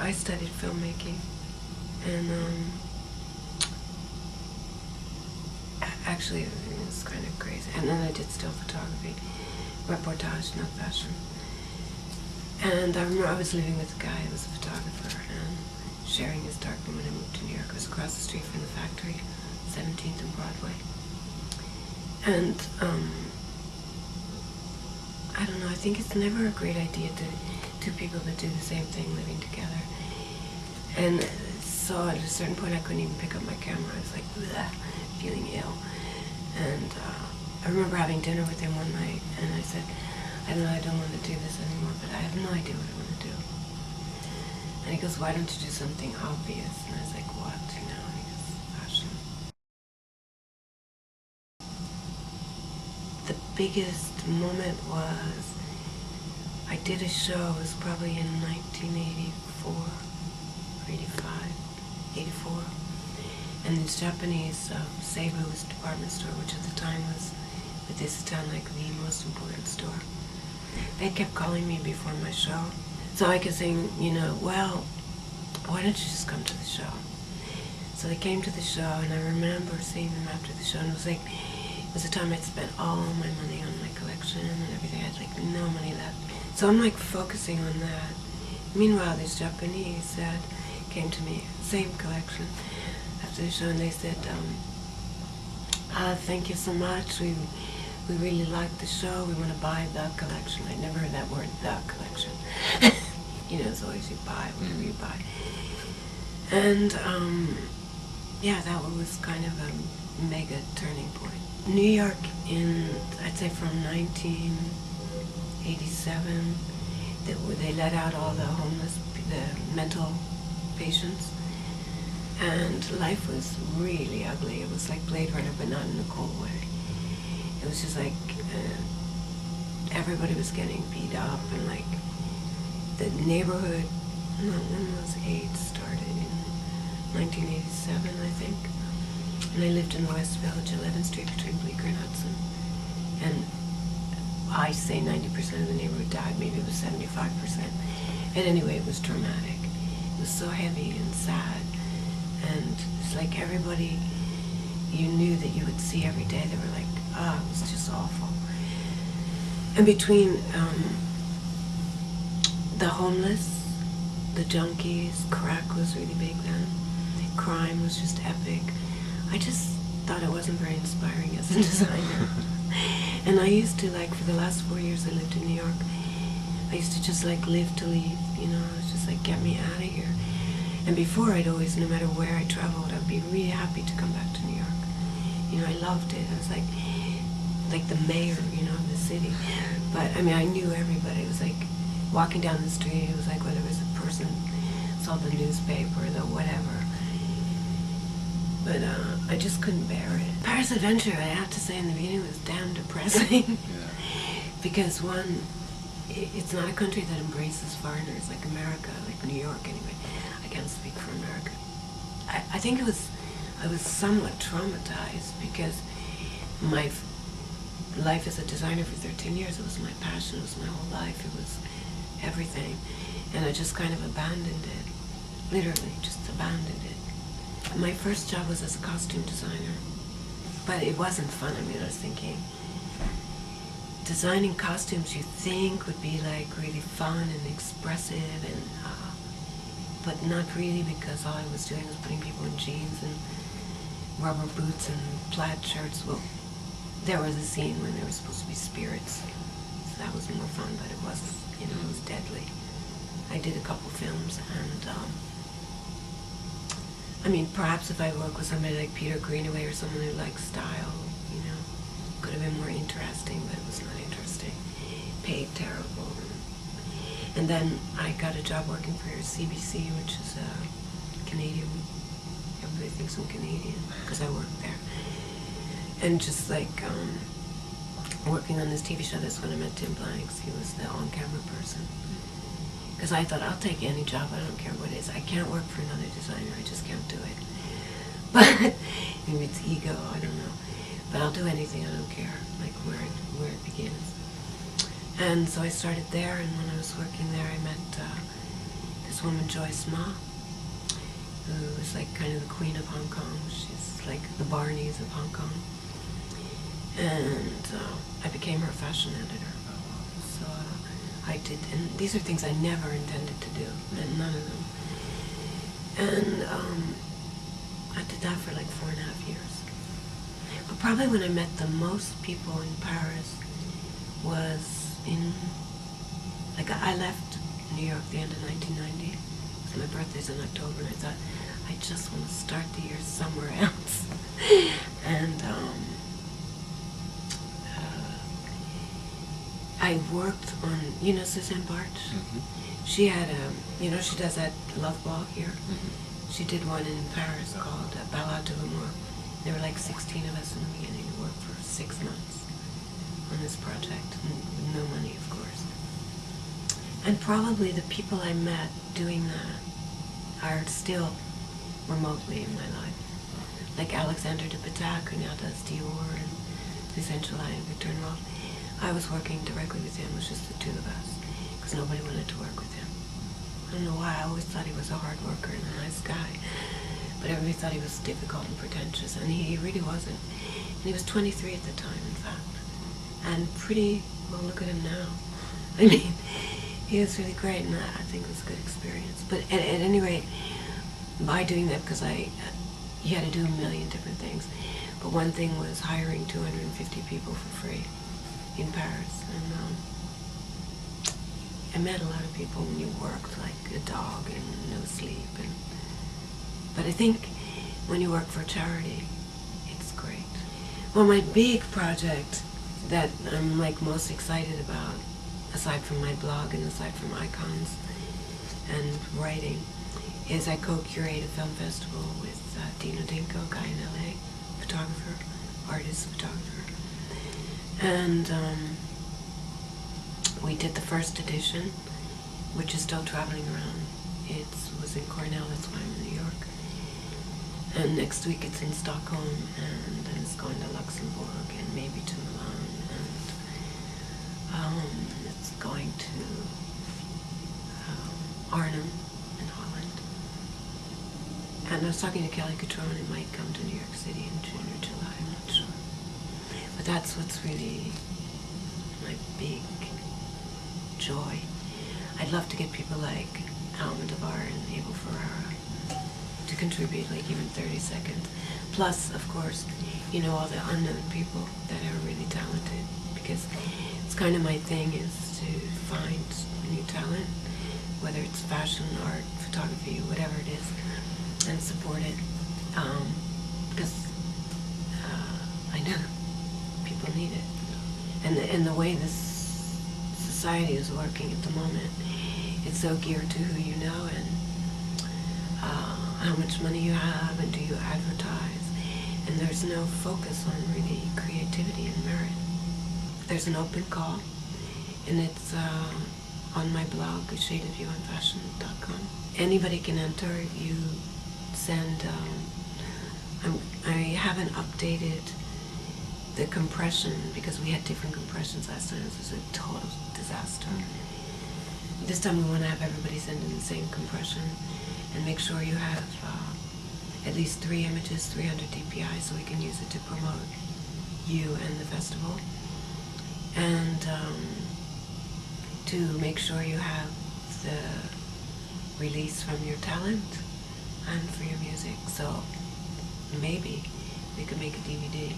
I studied filmmaking, and actually it was kind of crazy. And then I did still photography, reportage, not fashion. And I remember I was living with a guy who was a photographer and sharing his darkroom when I moved to New York. It was across the street from the factory, 17th and Broadway. And I don't know, I think it's never a great idea to two people that do the same thing living together. And so at a certain point I couldn't even pick up my camera. I was like, bleh, feeling ill. And I remember having dinner with him one night, and I said, I don't want to do this anymore, but I have no idea what I want to do. And he goes, why don't you do something obvious? And I was like, what, you know? And he goes, fashion. The biggest moment was, I did a show, it was probably in 1984, or 85, 84. And this Japanese Seibu's department store, which at the time was, at this town, like the most important store. They kept calling me before my show. So I kept saying, you know, well, why don't you just come to the show? So they came to the show, and I remember seeing them after the show, and it was like, it was the time I'd spent all my money on my collection and everything. I had like no money left. So I'm like focusing on that. Meanwhile, these Japanese that came to me, same collection, after the show, and they said, thank you so much. We really liked the show. We want to buy the collection. I never heard that word, the collection. You know, it's always you buy whatever you buy. And yeah, that was kind of a mega turning point. New York in, I'd say from 1987, they let out all the homeless, the mental patients. And life was really ugly. It was like Blade Runner, but not in a cool way. It was just like everybody was getting beat up, and like the neighborhood, no, when was AIDS started? In 1987, I think. And I lived in the West Village, 11th Street, between Bleecker and Hudson. And I say 90% of the neighborhood died, maybe it was 75%. And anyway, it was traumatic. It was so heavy and sad. And it's like everybody you knew that you would see every day, they were like, oh, it was just awful. And between the homeless, the junkies, crack was really big then, crime was just epic. I just thought it wasn't very inspiring as a designer. And I used to, like, for the last 4 years I lived in New York, I used to just like live to leave, you know, I was just like, get me out of here. And before, I'd always, no matter where I traveled, I'd be really happy to come back to New York. You know, I loved it. I was like the mayor, you know, of the city. But I mean, I knew everybody. It was like walking down the street. It was like whether it was a person saw the newspaper, the whatever. But I just couldn't bear it. Paris Adventure, I have to say, in the beginning was damn depressing. Yeah. Because one, it's not a country that embraces foreigners like America, like New York anyway. I can't speak for America. I think I was somewhat traumatized because my life as a designer for 13 years, it was my passion, it was my whole life, it was everything. And I just kind of abandoned it. Literally, just abandoned it. My first job was as a costume designer, but it wasn't fun. I mean, I was thinking, designing costumes you think would be like really fun and expressive, and but not really, because all I was doing was putting people in jeans and rubber boots and plaid shirts. Well, there was a scene when there were supposed to be spirits, so that was more fun, but it wasn't, you know, it was deadly. I did a couple films, and I mean, perhaps if I worked with somebody like Peter Greenaway or someone who likes style, you know, could have been more interesting, but it was not interesting. Paid terrible. And then I got a job working for CBC, which is Canadian. Everybody thinks I'm Canadian because I worked there. And just like working on this TV show, that's when I met Tim Blanks. He was the on-camera person. Because I thought, I'll take any job, I don't care what it is. I can't work for another designer, I just can't do it. But maybe it's ego, I don't know. But I'll do anything, I don't care, like where it begins. And so I started there, and when I was working there, I met this woman Joyce Ma, who is like kind of the queen of Hong Kong. She's like the Barneys of Hong Kong. And I became her fashion editor. So I did, and these are things I never intended to do, and none of them. And I did that for like 4.5 years. But probably when I met the most people in Paris was in, like I left New York the end of 1990. So my birthday's in October, and I thought, I just want to start the year somewhere else. And I worked on, you know, Suzanne Bartsch? Mm-hmm. She had a, you know, she does that Love Ball here. Mm-hmm. She did one in Paris called Ballade de l'Amour. There were like 16 of us in the beginning who worked for 6 months on this project, with no money, of course. And probably the people I met doing that are still remotely in my life. Like Alexander de Patac, who now does Dior and Lucien July and Victor and Rolf. I was working directly with him. It was just the two of us, because nobody wanted to work with him. I don't know why. I always thought he was a hard worker and a nice guy, but everybody thought he was difficult and pretentious, and he really wasn't. And he was 23 at the time, in fact, and pretty, well, look at him now. I mean, he was really great, and I think it was a good experience. But at any rate, by doing that, because you had to do a million different things, but one thing was hiring 250 people for free in Paris, and I met a lot of people when you worked like a dog and no sleep. But I think when you work for a charity, it's great. Well, my big project that I'm like most excited about, aside from my blog and aside from icons and writing, is I co-curate a film festival with Dino Dinko, guy in LA, photographer, artist, photographer. And we did the first edition, which is still traveling around. It was in Cornell, that's why I'm in New York. And next week it's in Stockholm, and then it's going to Luxembourg and maybe to Milan, and it's going to Arnhem in Holland. And I was talking to Kelly Catrone, it might come to New York City in June or July, I'm not sure. But that's what's really my big joy. I'd love to get people like Almodovar and Abel Ferrara to contribute like even 30 seconds. Plus, of course, you know, all the unknown people that are really talented, because it's kind of my thing is to find new talent, whether it's fashion, art, photography, whatever it is, and support it, because I know people need it. And the way this society is working at the moment, it's so geared to who you know and how much money you have and do you advertise. And there's no focus on really creativity and merit. There's an open call, and it's on my blog, shadeofyouonfashion.com. Anybody can enter. You send, I haven't updated the compression, because we had different compressions last time. It was a total disaster. This time we want to have everybody send in the same compression, and make sure you have at least 3 images, 300 DPI, so we can use it to promote you and the festival. And to make sure you have the release from your talent and for your music. So maybe we could make a DVD.